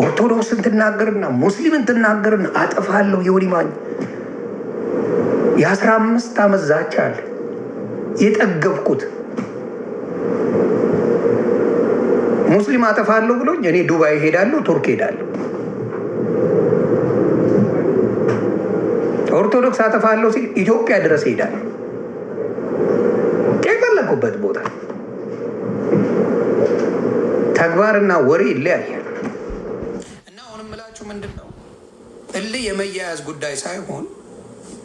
ኦርቶዶክስን ትናገርና ሙስሊምን ትናገርና አጠፋለሁ። የወዲ ማኝ የ15 ዓመት ዛቻ አለ የጠገብኩት። ሙስሊም አጠፋለሁ ብሎኝ እኔ ዱባይ ሄዳለሁ፣ ቱርክ ሄዳለሁ። ኦርቶዶክስ አጠፋለሁ ሲል ኢትዮጵያ ድረስ ሄዳለሁ። የፈለኩበት ቦታ። ተግባርና ወሬ ይለያያል። እና አሁን የምላችሁ ምንድን ነው እልህ የመያያዝ ጉዳይ ሳይሆን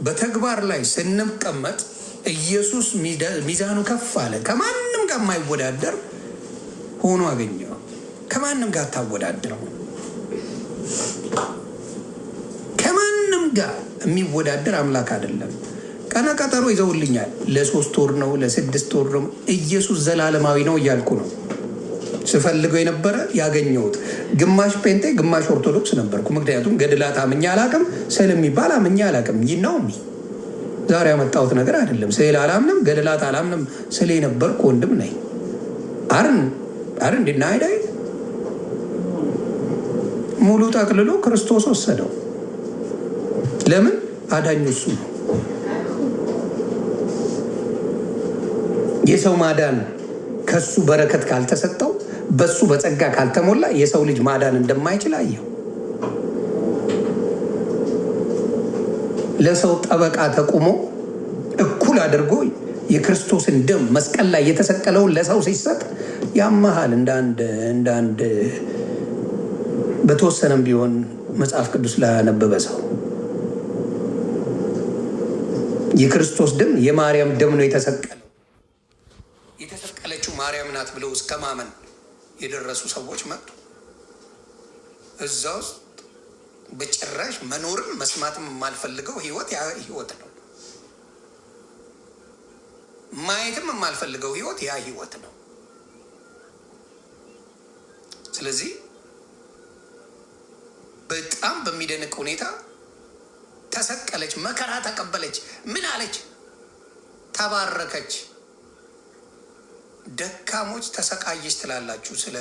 በተግባር ላይ ስንቀመጥ ኢየሱስ ሚዛኑ ከፍ አለ። ከማንም ጋር የማይወዳደር ሆኖ አገኘው። ከማንም ጋር ታወዳድረው። ከማንም ጋር የሚወዳደር አምላክ አይደለም። ቀነ ቀጠሮ ይዘውልኛል። ለ3 ወር ነው፣ ለ6 ወር ነው። ኢየሱስ ዘላለማዊ ነው እያልኩ ነው ስፈልገው የነበረ ያገኘሁት። ግማሽ ጴንጤ ግማሽ ኦርቶዶክስ ነበርኩ። ምክንያቱም ገድላት አምኜ አላቅም፣ ስዕል የሚባል አምኜ አላቅም። ይህ ነው ዛሬ ያመጣሁት ነገር አይደለም። ስዕል አላምንም፣ ገድላት አላምንም። ስዕል የነበርኩ ወንድም ነኝ። አርን እንዲና አይዳይ ሙሉ ጠቅልሎ ክርስቶስ ወሰደው። ለምን? አዳኙ እሱ ነው። የሰው ማዳን ከሱ በረከት ካልተሰጠው፣ በሱ በጸጋ ካልተሞላ የሰው ልጅ ማዳን እንደማይችል አየው። ለሰው ጠበቃ ተቁሞ እኩል አድርጎ የክርስቶስን ደም መስቀል ላይ የተሰቀለውን ለሰው ሲሰጥ ያመሃል። እንደ አንድ በተወሰነም ቢሆን መጽሐፍ ቅዱስ ላይ ያነበበ ሰው የክርስቶስ ደም የማርያም ደም ነው የተሰቀለው፣ የተሰቀለችው ማርያም ናት ብለው እስከ ማመን የደረሱ ሰዎች መጡ። እዛ ውስጥ በጭራሽ መኖርም መስማትም የማልፈልገው ህይወት ያ ህይወት ነው። ማየትም የማልፈልገው ህይወት ያ ህይወት ነው። ስለዚህ በጣም በሚደንቅ ሁኔታ ተሰቀለች፣ መከራ ተቀበለች። ምን አለች? ተባረከች። ደካሞች ተሰቃየች ትላላችሁ። ስለ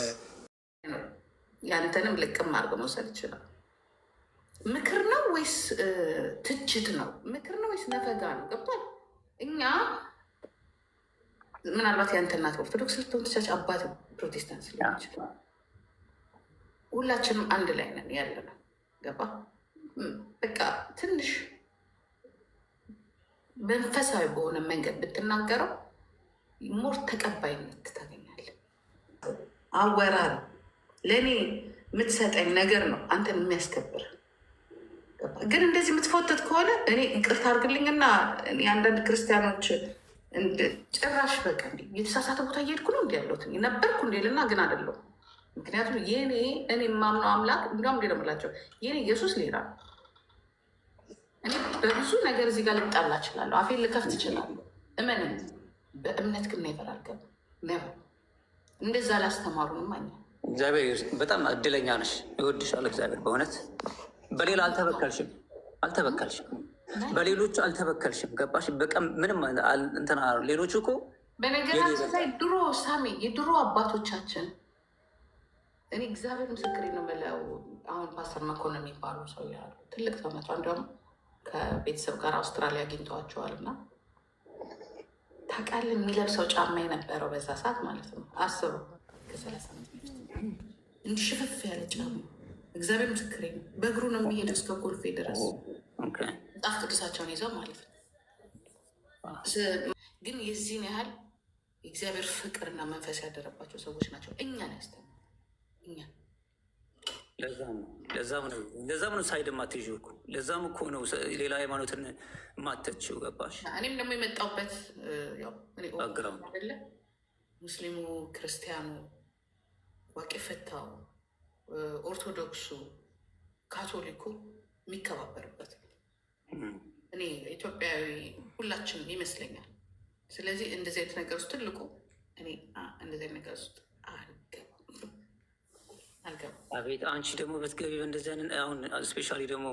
ያንተንም ልቅም አድርገው መውሰድ ይችላል። ምክር ነው ወይስ ትችት ነው? ምክር ነው ወይስ ነፈጋ ነው? ገብቷል። እኛ ምናልባት ያንተ እናት ኦርቶዶክስ ልትሆን ትችላለች፣ አባት ፕሮቴስታንት ሊሆን ይችላል። ሁላችንም አንድ ላይ ነን ያለነው። ገባ? በቃ ትንሽ መንፈሳዊ በሆነ መንገድ ብትናገረው ሞር ተቀባይነት ታገኛለህ። አወራር ለእኔ የምትሰጠኝ ነገር ነው አንተን የሚያስከብር። ግን እንደዚህ የምትፎተት ከሆነ እኔ ይቅርታ አድርግልኝና የአንዳንድ ክርስቲያኖች ጭራሽ በቃ የተሳሳተ ቦታ እየሄድኩ ነው እንዲ ያለሁት ነበርኩ እንዴልና ግን አይደለሁም። ምክንያቱም እኔ የማምነው አምላክ እንዲም እንዲ ነምላቸው የኔ ኢየሱስ ሌላ ነው። እኔ በብዙ ነገር እዚህ ጋር ልጣላ እችላለሁ፣ አፌን ልከፍት እችላለሁ። እመንን። በእምነት ግን ነበር አልገባ ነበር። እንደዛ ላስተማሩንም አኛ እግዚአብሔር በጣም እድለኛ ነሽ። ይወድሻል እግዚአብሔር በእውነት። በሌላ አልተበከልሽም፣ በሌሎቹ አልተበከልሽም። ገባሽ? በቀም ምንም እንትና ሌሎቹ እኮ በነገራችን ላይ ድሮ ሳሚ የድሮ አባቶቻችን እኔ እግዚአብሔር ምስክሬ ነው የምለው። አሁን ፓስተር መኮንን የሚባሉ ሰው ያሉ ትልቅ ሰው ናቸው። እንዲያውም ከቤተሰብ ጋር አውስትራሊያ አግኝተዋቸዋል። እና ታውቃለህ የሚለብሰው ጫማ የነበረው በዛ ሰዓት ማለት ነው አስበው፣ ከ30 ዓመት በፊት እንዲሽፍፍ ያለ ጫማ እግዚአብሔር ምስክሬ ነው። በእግሩ ነው የሚሄደው እስከ ኮልፌ ድረስ መጽሐፍ ቅዱሳቸውን ይዘው ማለት ነው። ግን የዚህን ያህል የእግዚአብሔር ፍቅርና መንፈስ ያደረባቸው ሰዎች ናቸው። እኛን ያስተምሩ እኛ ለዛም ነው ሳይድ ማትይዥ እኮ ለዛም እኮ ነው ሌላ ሃይማኖትን ማተችው። ገባሽ? እኔም ደግሞ የመጣሁበት አይደለ ሙስሊሙ፣ ክርስቲያኑ፣ ዋቄ ፈታው፣ ኦርቶዶክሱ፣ ካቶሊኩ የሚከባበርበት እኔ ኢትዮጵያዊ ሁላችንም ይመስለኛል። ስለዚህ እንደዚህ አይነት ነገር ውስጥ ትልቁ እኔ እንደዚህ አይነት ነገር ውስጥ አቤት አንቺ ደግሞ በትገቢ በእንደዚህ አይነት አሁን ስፔሻሊ ደግሞ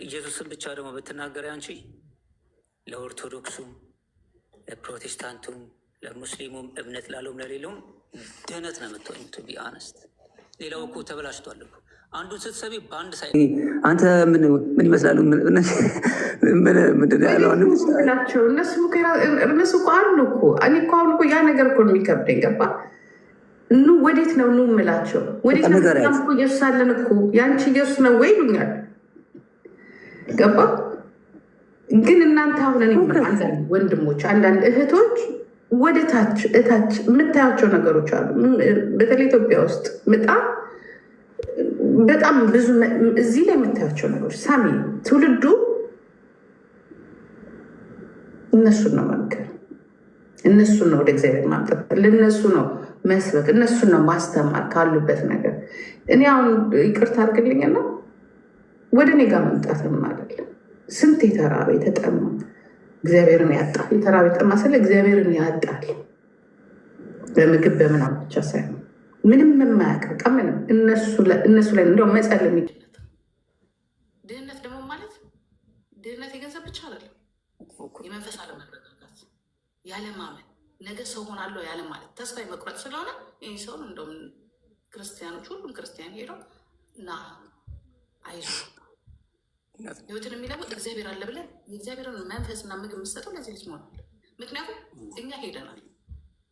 ኢየሱስን ብቻ ደግሞ ብትናገሪ አንቺ ለኦርቶዶክሱም፣ ለፕሮቴስታንቱም፣ ለሙስሊሙም እምነት ላለውም ለሌለውም ድህነት ነው የምትሆኝ። ቱ ቢ አነስት ሌላው እኮ ተበላሽቷል እኮ። አንዱን ስትሰቢ በአንድ ሳይ አንተ ምን ይመስላሉ? ምንድን ያለው ናቸው እነሱ እኮ አሉ እኮ። እኔ እኮ አሁን እኮ ያ ነገር እኮ የሚከብደኝ ገባ። ኑ ወዴት ነው ኑ የምላቸው? ወዴት ነው እኮ ኢየሱስ አለን እኮ። ያንቺ ኢየሱስ ነው ወይ ይሉኛል። ገባ። ግን እናንተ አሁን አንዳንድ ወንድሞች፣ አንዳንድ እህቶች ወደ ታች እታች የምታያቸው ነገሮች አሉ። በተለይ ኢትዮጵያ ውስጥ በጣም ብዙ እዚህ ላይ የምታያቸው ነገሮች ሳሚ ትውልዱ እነሱን ነው መምከር፣ እነሱን ነው ወደ እግዚአብሔር ማምጣት፣ ለእነሱ ነው መስበክ፣ እነሱን ነው ማስተማር ካሉበት ነገር። እኔ አሁን ይቅርታ አድርግልኝና ወደ እኔ ጋር መምጣትም አይደለም። ስንት የተራበ የተጠማ እግዚአብሔርን ያጣል። የተራበ የጠማ ስለ እግዚአብሔርን ያጣል። በምግብ በምናምን ብቻ ሳይሆን ምንም የማያውቅ ምንም እነሱ ላይ እንደው መጸለይ ድህነት ደግሞ ማለት ድህነት የገንዘብ ብቻ አይደለም። የመንፈስ አለመረጋጋት፣ ያለማመን፣ ነገ ሰው ሆናለሁ ያለ ማለት ተስፋ የመቁረጥ ስለሆነ ይህ ሰውን እንደውም ክርስቲያኖች ሁሉም ክርስቲያን ሄደው እና አይዞህ ህይወትን የሚለውጥ እግዚአብሔር አለ ብለን የእግዚአብሔርን መንፈስና ምግብ የምሰጠው ለዚህ ልጅ መሆን አለ። ምክንያቱም እኛ ሄደናል፣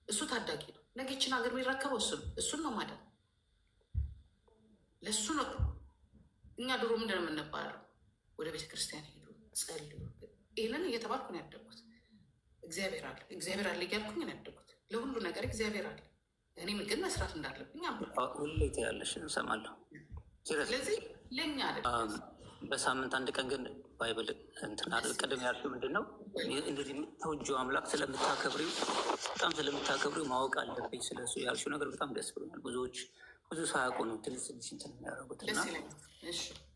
እሱ ታዳጊ ነው። ነገችን ሀገር የሚረከበው እሱን ነው ማለት ለእሱ ነው። እኛ ድሮ ምንድን ነው የምንባለው? ወደ ቤተክርስቲያን ሄዱ፣ ጸልዩ። ይህንን እየተባልኩ ነው ያደጉት። እግዚአብሔር አለ እያልኩኝ ነው ያደጉት። ለሁሉ ነገር እግዚአብሔር አለ። እኔም ግን መስራት እንዳለብኝ ሁሌ ያለሽ እንሰማለሁ። ስለዚህ ለእኛ አለ በሳምንት አንድ ቀን ግን ባይብል እንትን አይደል? ቅድም ያልሽው ምንድን ነው? እንደዚህ የምታወጂው አምላክ ስለምታከብሪው በጣም ስለምታከብሪው ማወቅ አለብኝ ስለሱ ያልሽው ነገር በጣም ደስ ብሎኛል። ብዙ ሳያውቁ ነው ትንሽ እንትን የሚያደርጉት እና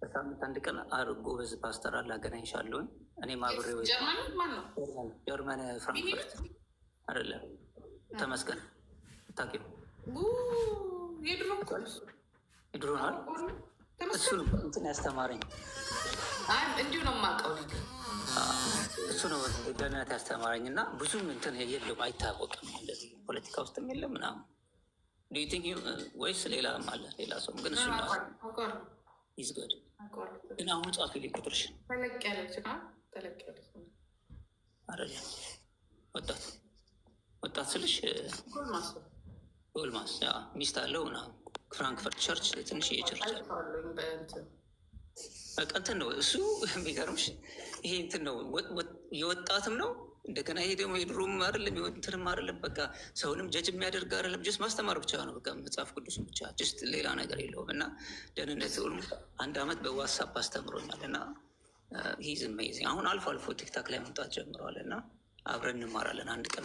በሳምንት አንድ ቀን አድርጎ በዚህ ፓስተር አለ አገናኝሻለሁኝ። እኔም አብሬ ጀርመን ፍራንክፈርት አይደለም ተመስገን ታውቂው የድሮ ነው እሱ እንትን ያስተማረኝ እንዲሁ ነው የማውቀው ነገር እሱ ነው ደህንነት ያስተማረኝ እና ብዙም እንትን የለም አይታወቅም። እንደዚህ ፖለቲካ ውስጥም የለም ምናምን ወይስ ሌላም አለ ሌላ ሰውም ግን እሱ ይዝገድ ግን አሁን ጻፊልኝ ቁጥርሽ ተለቅ ያለች አይደለም ወጣት ስልሽ ጎልማስ ሚስት አለው ምናምን ፍራንክፈርት ቸርች ትንሽ የቸርች በቃ እንትን ነው እሱ። የሚገርምሽ ይሄ እንትን ነው የወጣትም ነው እንደገና ይሄ ደግሞ የድሮም አይደለም እንትንም አይደለም። በቃ ሰውንም ጀጅ የሚያደርግ አይደለም። ጀስት ማስተማር ብቻ ነው በቃ መጽሐፍ ቅዱስ ብቻ ጀስት ሌላ ነገር የለውም። እና ደህንነት አንድ አመት በዋትሳፕ አስተምሮኛል እና ሂዝ አሜዚንግ። አሁን አልፎ አልፎ ቲክታክ ላይ መምጣት ጀምረዋል እና አብረን እንማራለን። አንድ ቀን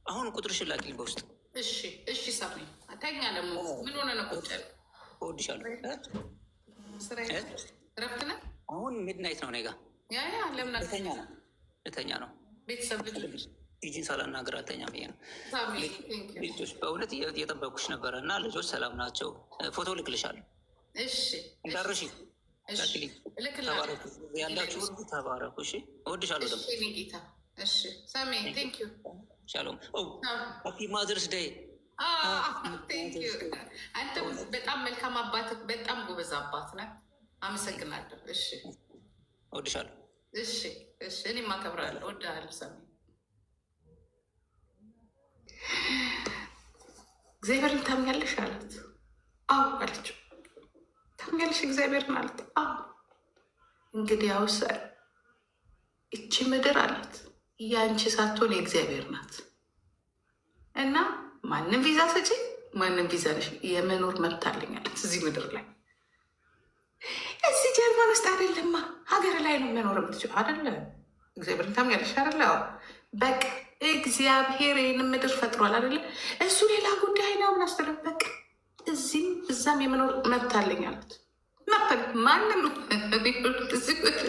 አሁን ቁጥርሽን ላኪልኝ በውስጥ እሺ ሳሚ ተኛ ደግሞ ምን ሆነ ነው ቁጭ እወድሻለሁ። ረፍት ነህ? አሁን ሚድናይት ነው እኔ ጋ ልተኛ ነው። ቤተሰብ ጂጂን ሳላናግር አልተኛም ብዬ ነው። ልጆች በእውነት እየጠበኩሽ ነበረ እና ልጆች ሰላም ናቸው። ፎቶ ልክልሻለሁ እንዳርሺ ያላችሁ ሁሉ ተባረኩ። እሺ እወድሻለሁ። ደግሞ ጌታ ሳሚ ቴንክ ዩ ሻሎም ሃፒ ማዘርስ ዴይ። አንተ በጣም መልካም አባት፣ በጣም ጎበዝ አባት ነህ። አመሰግናለሁ። እሺ እወድሻለሁ። እሺ እኔም አከብራለሁ። እወድሃለሁ ሳሚ። እግዚአብሔርን ታምኛለሽ አላት። አዎ አለችው። ታምኛለሽ እግዚአብሔርን አላት። አዎ እንግዲህ ያውሳል እቺ ምድር አላት ያንቺ ሳትሆን የእግዚአብሔር ናት እና ማንም ቪዛ ሰጪ ማንም ቪዛ ነሽ የመኖር መብት አለኝ አለት እዚህ ምድር ላይ። እዚህ ጀርመን ውስጥ አይደለማ ሀገር ላይ ነው መኖር የምትችል አደለ? እግዚአብሔርን ታምኛለሽ አደለ? በቃ እግዚአብሔር ይህን ምድር ፈጥሯል አደለ? እሱ ሌላ ጉዳይ ነው ምናስተለ በቃ እዚህም እዛም የመኖር መብት አለኝ አለት። ማንም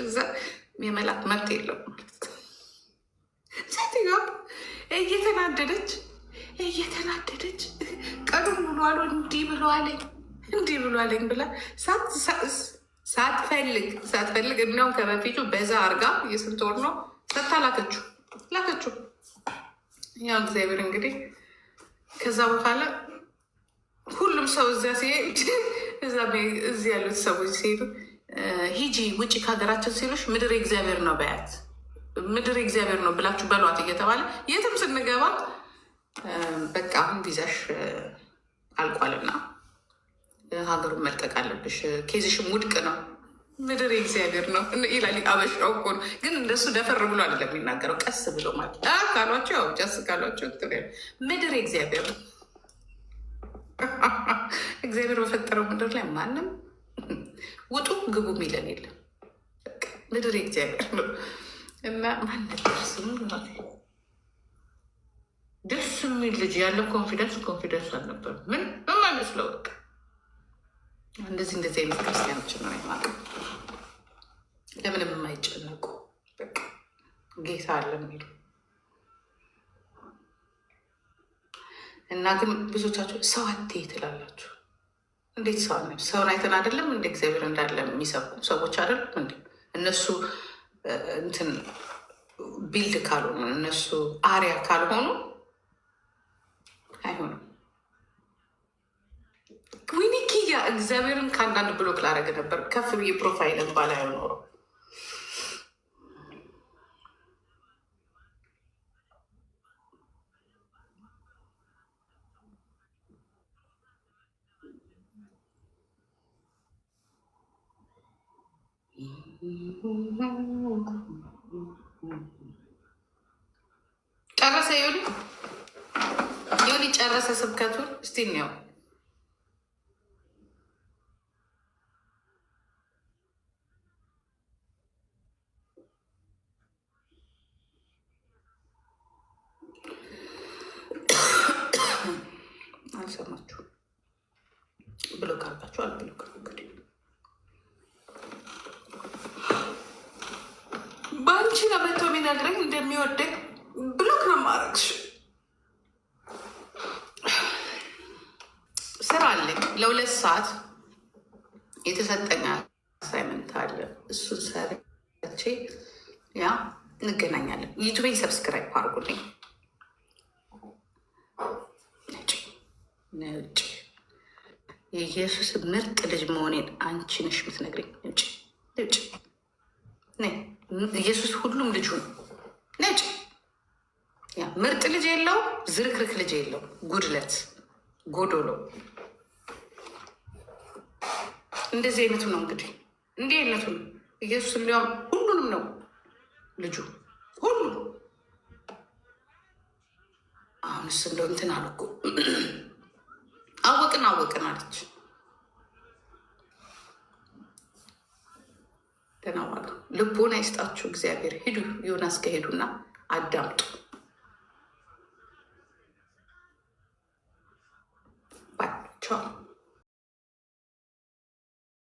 እዛ የመላክ መብት የለውም ማለት ሴትዮዋ እየተናደደች ቀኑን ሙሉ አሉ እንዲህ ብሎ አለኝ ብላ ሳትፈልግ እናውም ከበፊቱ በዛ አርጋ የስንት ወር ነው ሰታ ላከችው። ያው እግዚአብሔር እንግዲህ ከዛ በኋላ ሁሉም ሰው እዚያ ሲሄድ እዚህ ያሉት ሰዎች ሲሄዱ ሂጂ ውጭ ከሀገራችን ሲሉሽ ምድር እግዚአብሔር ነው በያት፣ ምድር እግዚአብሔር ነው ብላችሁ በሏት እየተባለ የትም ስንገባ በቃ አሁን ቪዛሽ አልቋልና ሀገሩን መልቀቅ አለብሽ፣ ኬዝሽም ውድቅ ነው፣ ምድር እግዚአብሔር ነው ይላል። አበሻው እኮ ነው። ግን እንደሱ ደፈር ብሎ አይደለም የሚናገረው፣ ቀስ ብሎ ማለት ካሏቸው ያው ጨስ ካሏቸው ምድር እግዚአብሔር ነው። እግዚአብሔር በፈጠረው ምድር ላይ ማንም ውጡ ግቡ የሚለን የለም። ምድር እግዚአብሔር ነው እና ማን ነበር ስሙ? ደስ የሚል ልጅ ያለው ኮንፊደንስ አልነበር። ምን በማይመስለው በቃ እንደዚህ አይነት ክርስቲያኖችን ነው የማውቀው። ለምንም የማይጨነቁ በቃ ጌታ አለ የሚሉ እና ግን ብዙዎቻችሁ ሰው አትይ ትላላችሁ። እንዴት ሰው ነ ሰውን አይተን አይደለም እንደ እግዚአብሔር እንዳለ የሚሰብኩ ሰዎች አይደለም እንዴ? እነሱ እንትን ቢልድ ካልሆኑ እነሱ አሪያ ካልሆኑ አይሆንም። ዊኒኪያ እግዚአብሔርን ከአንዳንድ ብሎክ ላደረገ ነበር ከፍ ብዬ ፕሮፋይልን ባላይ ኖረው ጨረሰ። ዮኒ ጨረሰ ስብከቱን። እስቲ እንየው። አልሰማችሁ ብሎክ አርጋችኋል። ብሎክ እንግዲህ በአንቺ ነው መቶ የሚነግረኝ እንደሚወደኝ ብሎክ ነው ማረግሽ። ስራ አለኝ ለ2 ሰዓት የተሰጠኝ አሳይመንት አለ። እሱን ሰርቼ ያ እንገናኛለን። ዩቱቤን ሰብስክራይብ አድርጉልኝ። ነጭ የኢየሱስ ምርጥ ልጅ መሆኔን አንቺ ነሽ የምትነግረኝ። ነጭ ኢየሱስ ሁሉም ልጁ ነው። ነጭ ምርጥ ልጅ የለው፣ ዝርክርክ ልጅ የለው፣ ጉድለት ጎዶሎ። እንደዚህ አይነቱ ነው እንግዲህ፣ እንዲህ አይነቱ ነው ኢየሱስ። እንዲያውም ሁሉንም ነው ልጁ፣ ሁሉ። አሁንስ እንደው እንትን አሉ እኮ አወቅን አለች። ደህና ዋሉ። ልቦና ይስጣችሁ እግዚአብሔር። ሂዱ ዮናስ ከሄዱና አዳምጡ።